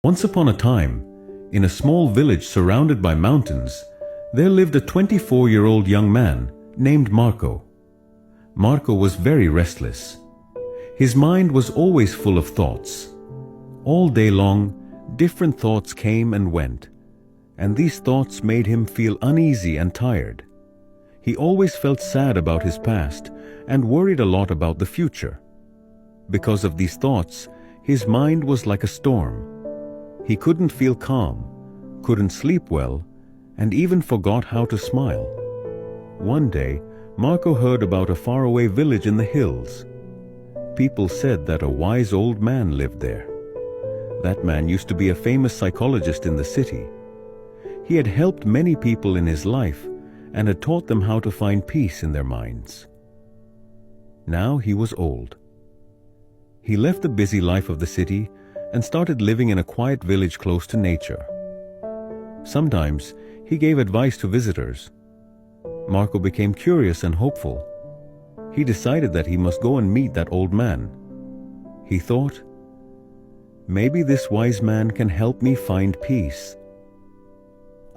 Once upon a time, in a small village surrounded by mountains, there lived a 24-year-old young man named Marco. Marco was very restless. His mind was always full of thoughts. All day long, different thoughts came and went, and these thoughts made him feel uneasy and tired. He always felt sad about his past and worried a lot about the future. Because of these thoughts, his mind was like a storm. He couldn't feel calm, couldn't sleep well, and even forgot how to smile. One day, Marco heard about a faraway village in the hills. People said that a wise old man lived there. That man used to be a famous psychologist in the city. He had helped many people in his life and had taught them how to find peace in their minds. Now he was old. He left the busy life of the city and started living in a quiet village close to nature. Sometimes he gave advice to visitors. Marco became curious and hopeful. He decided that he must go and meet that old man. He thought, maybe this wise man can help me find peace.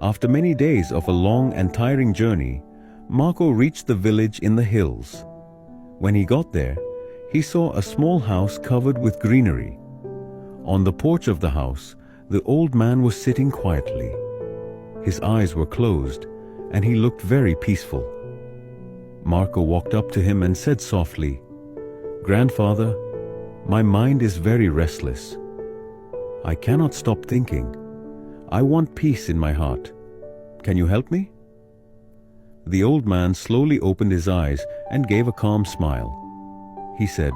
After many days of a long and tiring journey, Marco reached the village in the hills. When he got there, he saw a small house covered with greenery. On the porch of the house, the old man was sitting quietly. His eyes were closed, and he looked very peaceful. Marco walked up to him and said softly, "Grandfather, my mind is very restless. I cannot stop thinking. I want peace in my heart. Can you help me?" The old man slowly opened his eyes and gave a calm smile. He said,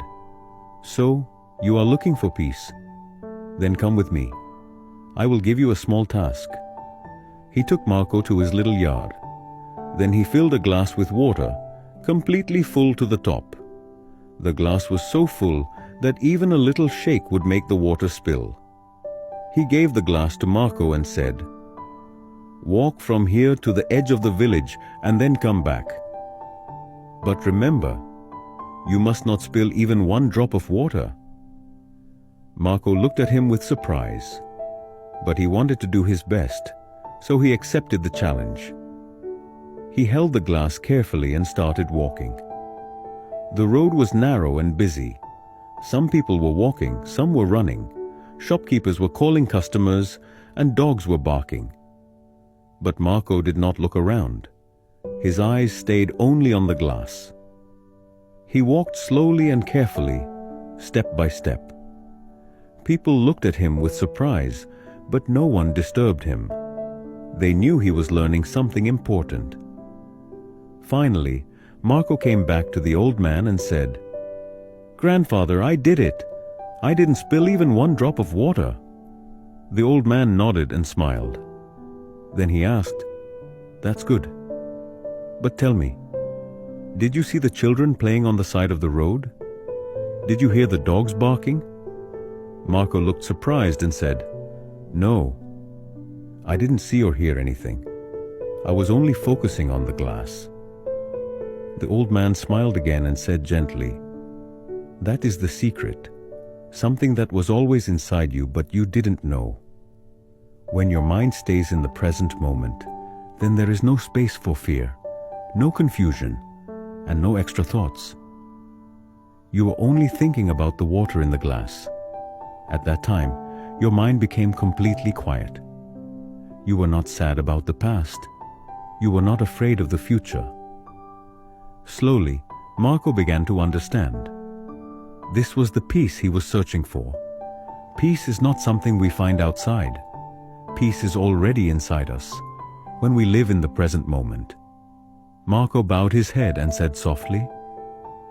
"So, you are looking for peace? Then come with me. I will give you a small task." He took Marco to his little yard. Then he filled a glass with water, completely full to the top. The glass was so full that even a little shake would make the water spill. He gave the glass to Marco and said, "Walk from here to the edge of the village and then come back. But remember, you must not spill even one drop of water." Marco looked at him with surprise, but he wanted to do his best, so he accepted the challenge. He held the glass carefully and started walking. The road was narrow and busy. Some people were walking, some were running. Shopkeepers were calling customers, and dogs were barking. But Marco did not look around. His eyes stayed only on the glass. He walked slowly and carefully, step by step. People looked at him with surprise, but no one disturbed him. They knew he was learning something important. Finally, Marco came back to the old man and said, "Grandfather, I did it. I didn't spill even one drop of water." The old man nodded and smiled. Then he asked, "That's good. But tell me, did you see the children playing on the side of the road? Did you hear the dogs barking?" Marco looked surprised and said, "No, I didn't see or hear anything. I was only focusing on the glass." The old man smiled again and said gently, "That is the secret, something that was always inside you but you didn't know. When your mind stays in the present moment, then there is no space for fear, no confusion, and no extra thoughts. You are only thinking about the water in the glass. At that time, your mind became completely quiet. You were not sad about the past. You were not afraid of the future." Slowly, Marco began to understand. This was the peace he was searching for. Peace is not something we find outside. Peace is already inside us, when we live in the present moment. Marco bowed his head and said softly,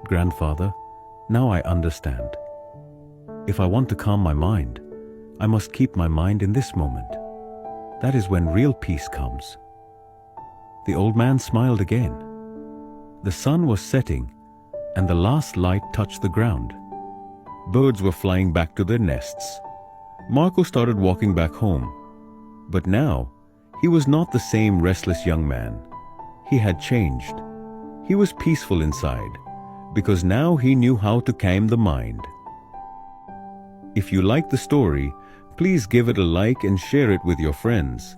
"Grandfather, now I understand. If I want to calm my mind, I must keep my mind in this moment. That is when real peace comes." The old man smiled again. The sun was setting, and the last light touched the ground. Birds were flying back to their nests. Marco started walking back home. But now, he was not the same restless young man. He had changed. He was peaceful inside, because now he knew how to calm the mind. If you like the story, Please give it a like and share it with your friends.